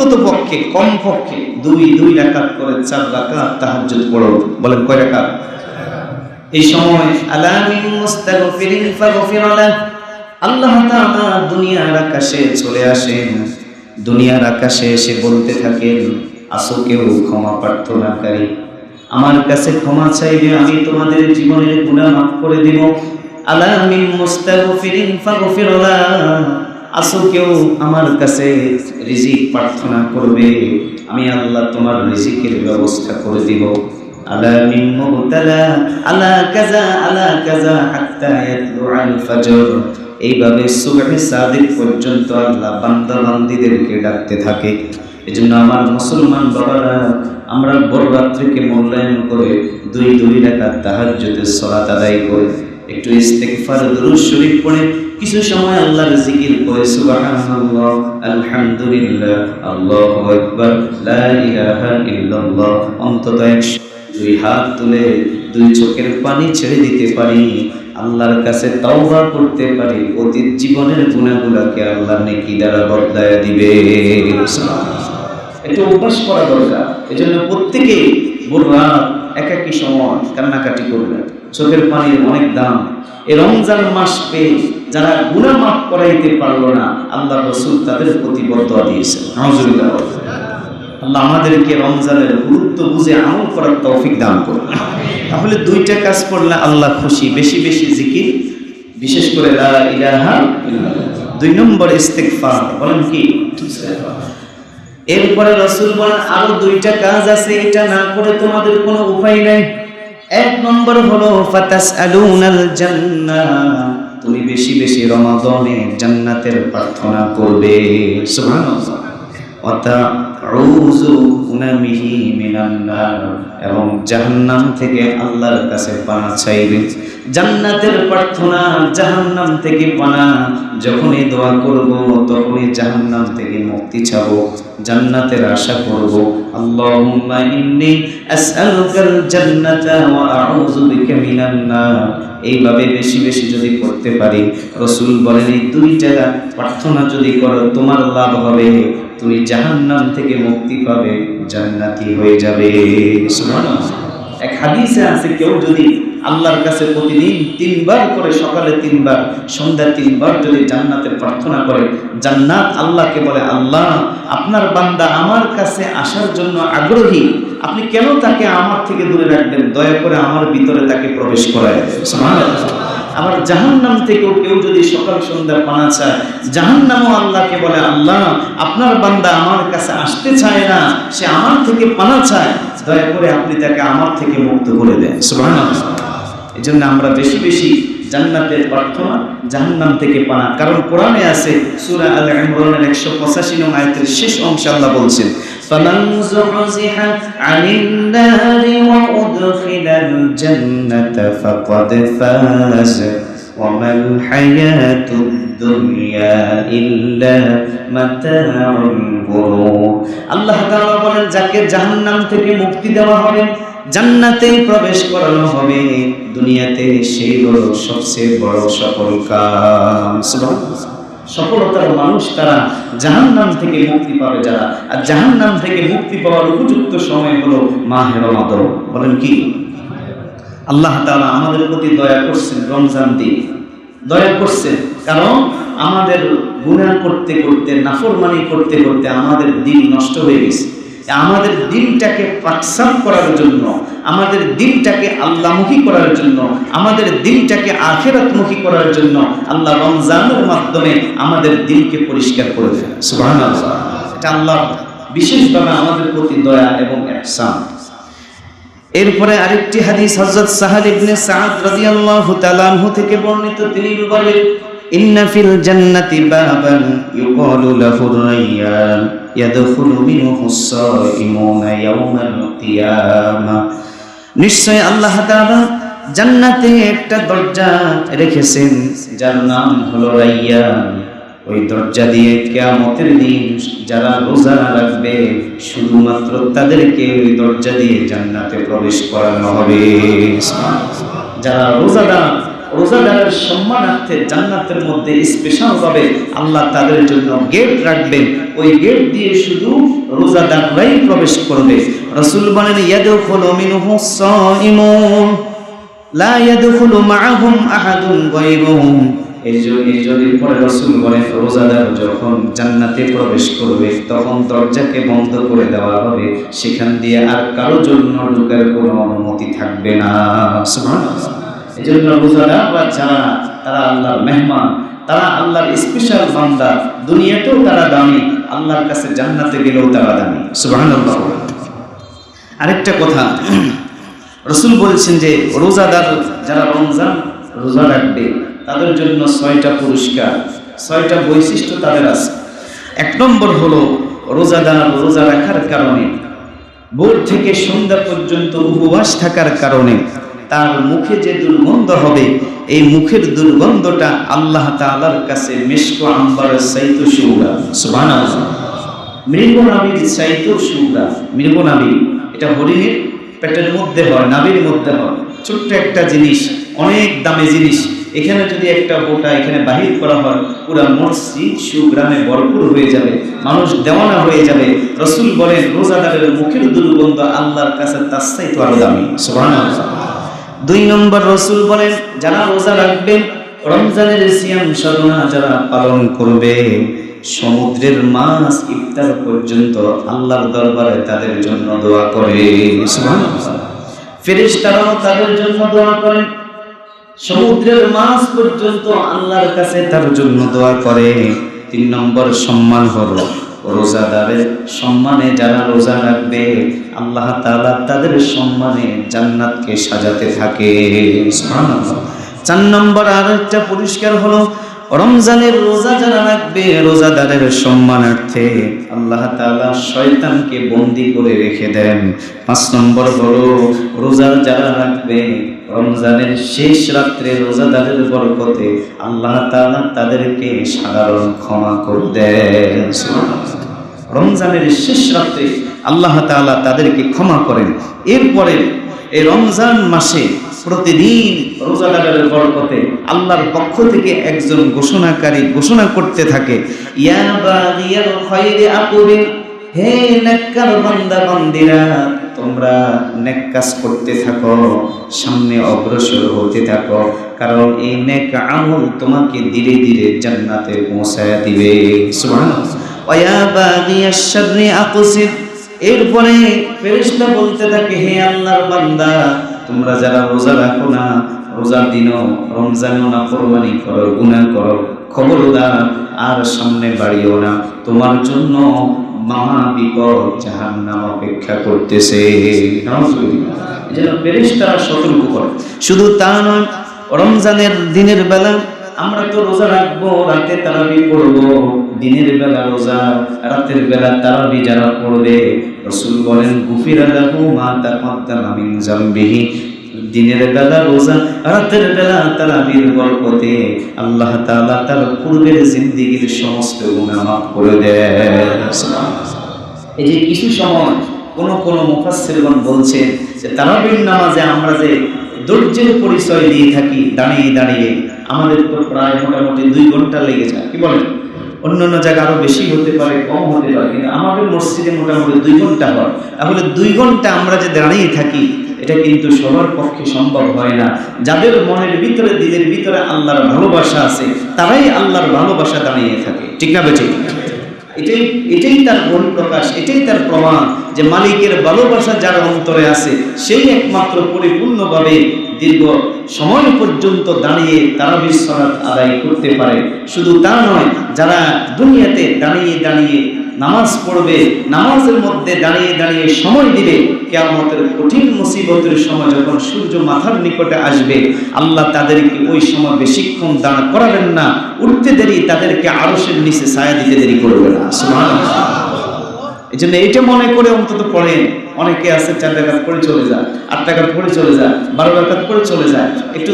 অন্তত পক্ষে কমপক্ষে 2 রাকাত করে 4 রাকাত তাহাজ্জুদ পড়ো। বলেন কয় রাকাত? এই সময় আলা মিন মুস্তাগফিরিন ফাগফির লাহ, আল্লাহ তাআলা দুনিয়ার আকাশে চলে আসেন। দুনিয়ার আকাশে এসে বলতে থাকেন, আসো কেউ ক্ষমা প্রার্থনাকারী, আমার কাছে ক্ষমা চাইবে, আমি তোমাদের জীবনের গুনাহ মাফ করে দেব। আলা মিন মুস্তাগফিরিন ফাগফির লাহ, আসো কেউ আমার কাছে রিজিক প্রার্থনা করবে, আমি আল্লাহ তোমার রিজিকের ব্যবস্থা করে দিব। আলা মিন মুবতালা আলা কাযা হাত্তা ইয়াতলুআল ফজর, এইভাবে সুবহে সাদিক পর্যন্ত আল্লাহ বান্দা বান্দীদেরকে ডাকতে থাকে। এজন্য আমার মুসলমান বাবারা, আমরা বড় রাত্রিকে মূল্যায়ন করে 2 রাকাত তাহাজ্জুদের সালাত আদায় করে একটু ইস্তিগফার দুরূদ শরীফ পড়ে কিছু সময় আল্লাহর জিকির করে সুবহানাল্লাহ, আলহামদুলিল্লাহ, আল্লাহু আকবার, লা ইলাহা ইল্লাল্লাহ অন্তত 102 হাত তুলে 2 চোখের পানি ছেড়ে দিতে পারি, আল্লাহর কাছে তওবা করতে পারি, অতীত জীবনের গুনাহগুলোকে আল্লাহ নেকি দ্বারা বদলায়া দিবে। এটা অভ্যাস করা দরকার। এজন্য প্রত্যেকে ভোর রাত একাকী সময় কান্নাকাটি করবেন, চোখের পানির অনেক দাম। এই রমজান মাস পেয়ে যারা গুনাহ মাফ করাইতে পারলো না, আল্লাহ রাসূল তাদের প্রতি বদদোয়া দিয়েছেন। নাউজুবিল্লাহ। আল্লাহ আমাদেরকে রমজানের গুরুত্ব বুঝে আমল করার তৌফিক দান করুন। তাহলে 2টা কাজ করলে আল্লাহ খুশি, বেশি বেশি জিকির, বিশেষ করে লা ইলাহা ইল্লাল্লাহ। 2 নম্বর ইস্তিগফার। বলেন কি? এরপরে রাসূল বলেন আরো 2টা কাজ আছে, এটা না করে তোমাদের কোনো উপায় নাই। 1 নম্বর হলো ফাতাসআলুনাল জান্নাহ, তুমি বেশি বেশি রমাদানে জান্নাতের প্রার্থনা করবে। সুবহানাল্লাহ। ওয়া তাউযুনা বিহি মিনান নার, এবং জাহান্নাম থেকে আল্লাহর কাছে পানা চাইবে। জান্নাতের প্রার্থনা, জাহান্নাম থেকে পানা, যখনই দোয়া করব তখনই জাহান্নাম থেকে মুক্তি চাবো, জান্নাতের আশা করব। আল্লাহুম্মা ইন্নী আসআলুকাল জান্নাতা ওয়া আউযু বিকা মিনান নার। এইভাবে বেশি বেশি যদি করতে পারি, রাসূল বলেন এই 2টা প্রার্থনা যদি করো তোমার লাভ হবে, তুমি জাহান্নাম থেকে মুক্তি পাবে, জান্নাতি হয়ে যাবে। সুবহানাল্লাহ। এক হাদিসে আছে, কেউ যদি আল্লাহর কাছে প্রতিদিন 3 বার করে, সকালে 3 বার, সন্ধ্যা 3 বার যদি জান্নাতের প্রার্থনা করে, জান্নাত আল্লাহকে বলে, আল্লাহ আপনার বান্দা আমার কাছে আসার জন্য আগ্রহী, আপনি কেন তাকে আমার থেকে দূরে রাখবেন, দয়া করে আমার ভিতরে তাকে প্রবেশ করায় দেন। সুবহানাল্লাহ। আবার জাহান্নাম থেকেও কেউ যদি সকাল সন্ধ্যা পানা চায়, জাহান্নামও আল্লাহকে বলে, আল্লাহ আপনার বান্দা আমার কাছে আসতে চায় না, সে আমার থেকে পানা চায়, দয়া করে আপনি তাকে আমার থেকে মুক্ত করে দেন। সুবহানাল্লাহ। এজন্য আমরা বেশি বেশি জান্নাতের প্রার্থনা, জাহান্নাম থেকে পানা। কারণ কোরআনে আছে, সূরা আল ইমরানের 185 নং আয়াতের শেষ অংশে আল্লাহ বলছেন, ফামান যুহজিহা আনিন নারি ওয়া উদখিলাল জান্নাতা ফাকাদ ফাজ ওয়া মাল হায়াতুদ দুনিয়া ইল্লা মাতাউল গুরুর। আল্লাহ তাআলা বলেন, যাকে জাহান্নাম থেকে মুক্তি দেওয়া হবে, জান্নাতে প্রবেশ করানো হবে, দুনিয়াতে সেই হলো সবচেয়ে বড় সফল কাম। সুবহানাল্লাহ। সফলতার মানুষ তারা, জাহান্নাম থেকে মুক্তি পাবে যারা। আর জাহান্নাম থেকে মুক্তি পাওয়ার উপযুক্ত সময় হলো মাহে রমাদান। বলেন কি? আল্লাহ তাআলা আমাদের প্রতি দয়া করছেন, রমজান দিয়ে দয়া করছেন, কারণ আমাদের গুনাহ করতে করতে, নাফরমানি করতে করতে আমাদের দিন নষ্ট হয়ে গেছে। আমাদের দিনটাকে পাকসাম করার জন্য, আমাদের দিনটাকে আল্লাহমুখী করার জন্য, আমাদের দিনটাকে আখিরাতমুখী করার জন্য আল্লাহ রমজানের মাধ্যমে আমাদের দিনকে পরিষ্কার করে দেন। সুবহানাল্লাহ। এটা আল্লাহ বিশেষভাবে আমাদের প্রতি দয়া এবং ইহসান। এরপরে আরেকটি হাদিস হযরত সাহাল ইবনে সাদ রাদিয়াল্লাহু তাআলা আনহু থেকে বর্ণিত, তিনি বলেন, ইন্না ফিল জান্নাতি বাবান ইউকালু লাহু রায়্যান ইয়াদখুলু মিনহু আস-সাইমুনা ইয়াওমাল কিয়ামা। নিশ্চয় আল্লাহ তাআলা জান্নাতে একটা দরজা রেখেছেন যার নাম হলো রায়্যান। ওই দরজা দিয়ে কিয়ামতের দিন যারা রোজা রাখবে, শুধুমাত্র তাদেরকে ওই দরজা দিয়ে জান্নাতে প্রবেশ করানো হবে। যারা রোজাদারের সম্মানার্থে জান্নাতের মধ্যে স্পেশাল ভাবে আল্লাহ তাদের জন্য গেট রাখবেন। ওই গেট দিয়ে শুধু রোজাদাররাই প্রবেশ করবে। রাসূল বলেন ইয়াদখুলু মিনহুস সাইমুন লা ইয়াদখুলু মাআহুম আহাদুন গায়রুহুম। এই জন্য পরে রাসূল বলেন রোজাদার যখন জান্নাতে প্রবেশ করবে তখন দরজাকে বন্ধ করে দেওয়া হবে, সেখান দিয়ে আর কারো জন্য ঢোকার কোনো অনুমতি থাকবে না। সুবহানাল্লাহ। এই জন্য রোজাদার বা যারা তারা আল্লাহর মেহমান, তারা আল্লাহর স্পেশাল বান্দা, দুনিয়াতেও তারা দামি, আল্লাহর কাছে জান্নাতে গেলেও তারা দামি। সুবহানাল্লাহ। আরেকটা কথা, রাসূল বলছেন যে রোজাদার যারা রমজান রোজা রাখবে তাদের জন্য 6টা পুরস্কার, 6টা বৈশিষ্ট্য তাদের আছে। 1 নম্বর হলো রোজাদার রোজা রাখার কারণে, ভোর থেকে সন্ধ্যা পর্যন্ত উপবাস থাকার কারণে তার মুখে যে দুর্গন্ধ হবে, এই মুখের দুর্গন্ধটা আল্লাহ তাআলার কাছে মিশক আম্বারের চাইতে সুগন্ধ। সুবহানাল্লাহ। মৃগনাভির চাইতে সুগন্ধ। মৃগনাভি এটা হরিণের পেটের মধ্যে হয়, নাভির মধ্যে হয়, ছোট্ট একটা জিনিস, অনেক দামি জিনিস। এখানে যদি একটা বোটা এখানে বাহির করা হয়, পুরা মসজিদ সুগ্রামে ভরপুর হয়ে যাবে, মানুষ দেওয়ানা হয়ে যাবে। রাসূল বলেন রোজাদারের মুখের দুর্গন্ধ আল্লাহর কাছে তার চাইতে আরো দামি। সুবহানাল্লাহ। 2 নম্বর রাসূল বলেন যারা রোজা রাখবে, রমজানের সিয়াম সাধনা যারা পালন করবে, সমুদ্রের মাছ ইফতার পর্যন্ত আল্লাহর দরবারে তাদের জন্য দোয়া করে। সুবহানাল্লাহ। ফেরেশতারাও তাদের জন্য দোয়া করেন, সমুদ্রের মাছ পর্যন্ত আল্লাহর কাছে তার জন্য দোয়া করে। 3 নম্বর সম্মান হলো রোজাদারের সম্মানে যারা রোজা রাখবে আল্লাহ তাআলা তাদের সম্মানে জান্নাতকে সাজাতে থাকে। সুবহানাল্লাহ। 4 নম্বর আরেকটা পুরস্কার হলো রমজানের রোজা যারা রাখবে, রোজাদারের সম্মানার্থে আল্লাহ তাআলা শয়তানকে বন্দী করে রেখে দেন। 5 নম্বর হলো রোজা যারা রাখবে, রমজানের শেষ রাত্রে রোজাদারের বরকতে আল্লাহ তাআলা তাদেরকে সাধারণ ক্ষমা করে দেন। রমজানের শেষ রাত্রে আল্লাহ তাআলা তাদেরকে ক্ষমা করেন। এরপরে এই রমজান মাসে প্রতিদিন রোজাদারের বরকতে আল্লাহর পক্ষ থেকে একজন ঘোষণাকারী ঘোষণা করতে থাকে, ইয়া বাগিয়াল খায়রি আকুবিল, হে নেককার বান্দা বান্দিরা তোমরা নেক কাজ করতে থাকো, সামনে অগ্রসর হতে থাকো, কারণ এই নেক আমল তোমাকে ধীরে ধীরে জান্নাতে পৌঁছায়া দিবে। সুবহানাল্লাহ। ওয়া বাগিয়াশ শাররি আকসির, এরপরে ফেরেশতা বলতে থাকে হে আল্লাহর বান্দা তোমরা যারা রোজা রাখো না, রোজার দিনও রমজানেও না ফরমানি করো, গুনাহ করো, খবরদার আর সামনে বাড়িও না, তোমার জন্য মহা বিপদ জাহান্নাম অপেক্ষা করতেছে। যেন ফেরেশতারা সতর্ক করে। শুধু তা নয়, রমজানের দিনের বেলা আমরা তো রোজা রাখবো, রাতে তারাবি পড়বো, দিনের বেলা রোজা, রাতের বেলা তারাবি যারা পড়বে রাসূল বলেন গুফিরা লাহু মা তাকাদ্দামা মিন যামবিহি। দিনের বেলা রোজা, রাতের বেলা তারাবির বরকতে আল্লাহ তাআলা তার পূর্বের জিন্দেগীর সমস্ত গুনাহ মাফ করে দেন। এই যে কিছু সময় কোন মুফাসসিরগণ বলছেন যে তারাবির নামাজে আমরা যে ধৈর্যের পরিচয় দিয়ে থাকি দাঁড়িয়ে দাঁড়িয়ে, আমাদের তো প্রায় মোটামুটি 2 ঘন্টা লেগে যায়। কি বলেন? অন্যান্য জায়গায় আরো বেশি হতে পারে, কম হতে পারে, কিন্তু আমাদের মসজিদে মোটামুটি 2 ঘন্টা হয়। তাহলে 2 ঘন্টা আমরা যে দাঁড়িয়ে থাকি এটা কিন্তু সবার পক্ষে সম্ভব হয় না। যাদের মনের ভিতরে দিলের ভিতরে আল্লাহর ভালোবাসা আছে তারাই আল্লাহর ভালোবাসা দাঁড়িয়ে থাকে। ঠিক না বেঠিক? এটাই তার বহিঃপ্রকাশ, এটাই তার প্রমাণ যে মালিকের ভালোবাসা যার অন্তরে আছে সেই একমাত্র পরিপূর্ণভাবে দীর্ঘ সময় পর্যন্ত দাঁড়িয়ে তারাবির সালাত আদায় করতে পারে। শুধু তা নয়, যারা দুনিয়াতে দাঁড়িয়ে দাঁড়িয়ে নামাজ পড়বে, নামাজের মধ্যে দাঁড়িয়ে দাঁড়িয়ে সময় দিবে, কিয়ামতের কঠিন মুসিবতের সময় যখন সূর্য মাথার নিকটে আসবে আল্লাহ তাদেরকে ওই সময় বেশিক্ষণ দাঁড় করাবেন না, উঠতে দেরি তাদেরকে আরশের নিচে ছায়া দিতে দেরি করবে না। সুবহানাল্লাহ। এই জন্য এইটা মনে করে অন্তত পড়েন। অনেকে আছে 4 রাকাত পড়ে চলে যায়, 8 রাকাত পড়ে চলে যায়, 12 রাকাত পড়ে চলে যায়, একটু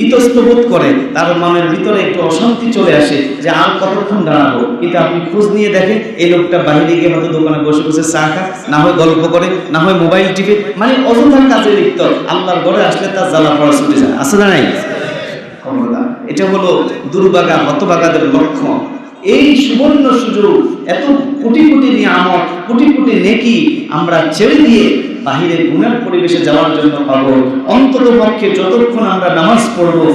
ইতস্তবোধ করে, তার মনের ভিতরে একটু অশান্তি চলে আসে যে আর কতক্ষণ দাঁড়াবো। কিন্তু আপনি খোঁজ নিয়ে দেখেন এই লোকটা বাইরে গিয়ে হয়তো দোকানে বসে বসে চা খায়, না হয় গল্প করে, না হয় মোবাইল টিপে, মানে অযথা কাজে লিপ্ত। আল্লাহর ঘরে আসলে তার জ্বালা পড়া ছুটে যায়। আছে না নাই? এটা হলো দুর্ভাগা হতভাগাদের লক্ষণ। এই সুবর্ণ সুযোগ, এত কোটি কোটি নিয়ামত, কোটি কোটি নেকি আমরা ছেড়ে দিয়ে বাহিরে গুনার পরিবেশে যাওয়ার জন্য পাবো। অন্তত পক্ষে যতক্ষণ আমরা নামাজ পড়বো,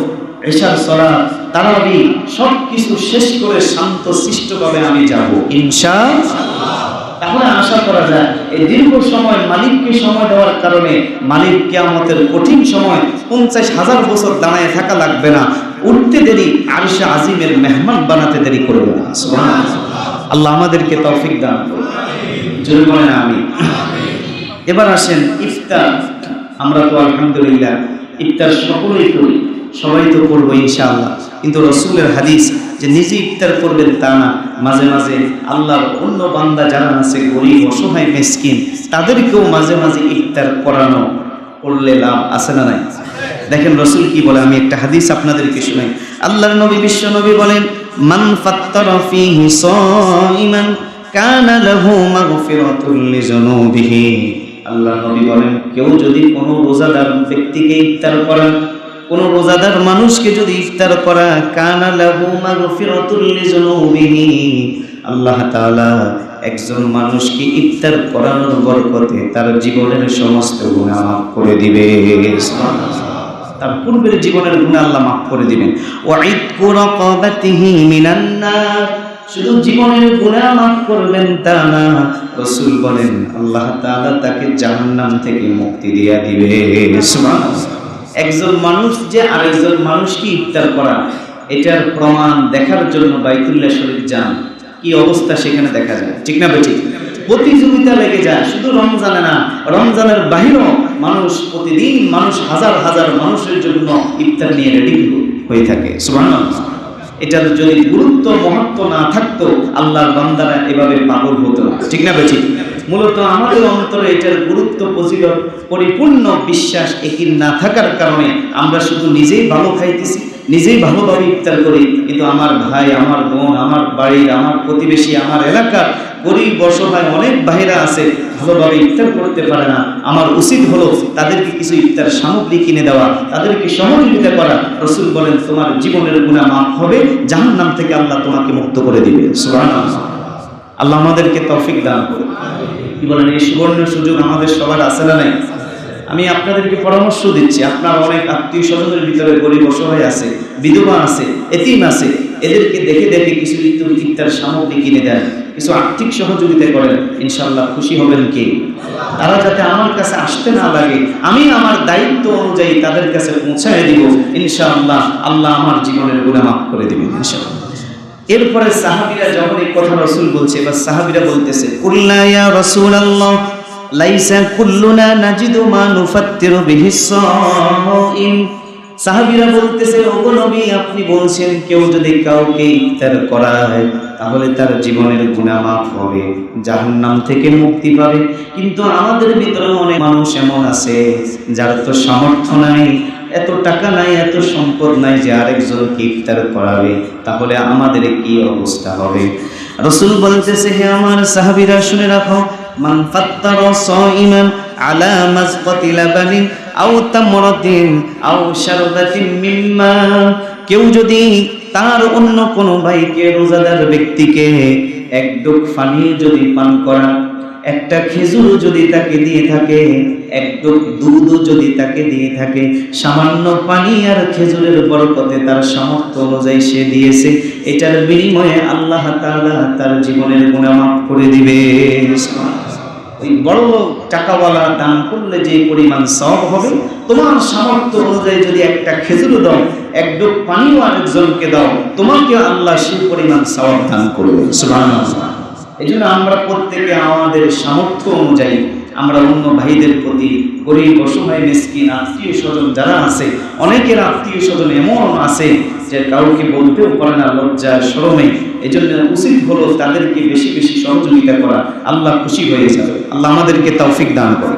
এশার সালাত, তারাবি সবকিছু শেষ করে শান্ত শিষ্টভাবে আমি যাব ইনশাআল্লাহ। তাহলে আশা করা যায় এই দীর্ঘ সময় মালিককে সময় দেওয়ার কারণে মালিক কিয়ামতের কঠিন সময় 50,000 বছর দাঁড়ায় থাকা লাগবে না, উঠতে দেরি আরশে আজিমের মেহমান বানাতে দেরি করবে না। সুবহানাল্লাহ। আল্লাহ আমাদেরকে তৌফিক দান করুন, জোরে বলেন আমিন। এবার আসেন ইফতার। আমরা তো আলহামদুলিল্লাহ ইফতার সকলেই করি, সবাই তো করবো ইনশাআল্লাহ, কিন্তু রাসূলের হাদিস যে নিজে ইফতার করবেন তা না, মাঝে মাঝে আল্লাহর অন্য বান্দা যারা আছে গরিব অসহায় মিসকিন তাদেরকেও মাঝে মাঝে ইফতার করানো করলে লাভ আছে না নাই? দেখেন রাসূল কি বলে, আমি একটা হাদিস আপনাদেরকে শোনাই। আল্লাহর নবী বিশ্ব নবী বলেন, মান ফাত্তারা ফীহি সাইমান কানা লাহু মাগফিরাতুল লিযুনুবিহি। আল্লাহর নবী বলেন, কেউ যদি কোনো রোজাদার ব্যক্তিকে ইফতার করান, কোন রোজাদার মানুষকে যদি ইফতার করা, কানা লাহু মাগফিরাতুল লিযুনুবিহি, আল্লাহ তাআলা একজন মানুষকে ইফতার করানোর বরকতে তার জীবনের সমস্ত গুনাহ মাফ করে দিবে। সুবহানাল্লাহ। তার পূর্বের জীবনের গুনাহ আল্লাহ মাফ করে দিবেন। ওয়া ইতকু রাকাবাতিহি মিনান নার, শুধু জীবনের গুনাহ মাফ করবেন তা না, রাসূল বলেন আল্লাহ তাআলা তাকে জাহান্নাম থেকে মুক্তি দিয়ে দিবে। সুবহানাল্লাহ। একজন মানুষ যে আরেকজন মানুষকে ইফতার করা, এটার প্রমাণ দেখার জন্য বাইতুল্লাহ শরীফ যান, কি অবস্থা সেখানে দেখা যায়, ঠিক না বেঠিক? প্রতিযোগিতা লেগে যায়, শুধু রমজানে না, রমজানের বাহিরেও মানুষ প্রতিদিন হাজার হাজার মানুষের জন্য ইফতার নিয়ে রেডি হয়ে থাকে। সুবহানাল্লাহ। এটার যদি গুরুত্ব মহত্ব না থাকতো আল্লাহর বান্দারা এভাবে পাগল হতো না, ঠিক না বেঠিক? মূলত আমাদের অন্তরে এটার গুরুত্ব ফজিলত পরিপূর্ণ বিশ্বাস একই না থাকার কারণে আমরা শুধু নিজেই ভালো খাইতেছি, নিজেই ভালোভাবে ইফতার করি, কিন্তু আমার ভাই, আমার বোন, আমার বাড়ির, আমার প্রতিবেশী, আমার এলাকার গরিব অসহায় অনেক ভাইরা আছে ভালোভাবে ইফতার করতে পারে না। আমার উচিত হলো তাদেরকে কিছু ইফতার সামগ্রী কিনে দেওয়া, তাদেরকে সহযোগিতা করা। রাসূল বলেন তোমার জীবনের গুনাহ মাফ হবে, জাহান্নাম থেকে আল্লাহ তোমাকে মুক্ত করে দিবে। সুবহানাল্লাহ। আল্লাহ আমাদেরকে তৌফিক দান করুন। কি বলেন, এই সুবর্ণ সুযোগ আমাদের সবার আছে না নাই? আমি আপনাদেরকে পরামর্শ দিচ্ছি, আপনার অনেক আত্মীয় স্বজনের ভিতরে গরিব অসহায় আছে, বিধবা আছে, এতিম আছে, এদেরকে দেখে দেখে কিছু ইফতার সামগ্রী কিনে দেন, কিছু আর্থিক সহযোগিতা করেন, ইনশাআল্লাহ খুশি হবেন কে? তারা যাতে আমার কাছে আসতে না লাগে, আমি আমার দায়িত্ব অনুযায়ী তাদের কাছে পৌঁছায় দিব, ইনশাআল্লাহ আল্লাহ আমার জীবনের গুনাহ মাফ করে দিবেন ইনশাআল্লাহ। এরপরে সাহাবীরা যখন এই কথা রাসূল বলছে, এবার সাহাবীরা বলতেছে, কুল্লা ইয়া রাসূলুল্লাহ লাইসা কুল্লুনা নাজিদু মা নুফাত্তিরু বিহিস সাইম। সাহাবীরা বলতেছে, ওগো নবী আপনি বলছেন কেউ যদি কাউকে ইফতার করায় তাহলে তার জীবনের গুনাহ মাফ হবে, জাহান্নাম থেকে মুক্তি পাবে, কিন্তু আমাদের ভিতরে অনেক মানুষ এমন আছে যার তো সামর্থ্য নাই, এত টাকা নাই, এত সম্পদ নাই যে আরেকজনকে ইফতার করাবে, তাহলে আমাদের কি অবস্থা হবে? রাসূল বলতেছে, হে আমার সাহাবীরা শুনে রাখো, মান ফাত্তারা সাইমান আলা মাসকাতি লাবানিন আও তামরাতিন আও শারবাতিন মিম্মা, কেউ যদি তার অন্য কোনো ভাইকে, রোজাদার ব্যক্তিকে এক ডুব পানি যদি পান করা, একটা খেজুর যদি তাকে দিয়ে থাকে, এক ডুব দুধ যদি তাকে দিয়ে থাকে, সামান্য পানি আর খেজুরের বরকতে তার সামর্থ্য অনুযায়ী সে দিয়েছে, এটার বিনিময়ে আল্লাহ তাআলা তার জীবনের গুনাহ মাফ করে দিবে। ওই বড় টাকাওয়ালা দান করলে যে পরিমাণ সওয়াব হবে, তোমার সামর্থ্য অনুযায়ী যদি একটা খেজুর দাও, এক ডুব পানিও আরেকজনকে দাও, তোমাকে আল্লাহ সেই পরিমাণ সওয়াব দান করবে। সুবহানাল্লাহ। এই জন্য আমরা প্রত্যেকে আমাদের সামর্থ্য অনুযায়ী আমরা অন্য ভাইদের প্রতি, গরিব অসহায় মিসকিন আত্মীয় স্বজন যারা আছে, অনেকের আত্মীয় স্বজন এমন আছে যে কাউকে বলতেও পারে না, লজ্জা শরমে, এই জন্য উচিত হলো তাদেরকে বেশি বেশি সহযোগিতা করা, আল্লাহ খুশি হয়ে যাবে। আল্লাহ আমাদেরকে তৌফিক দান করে।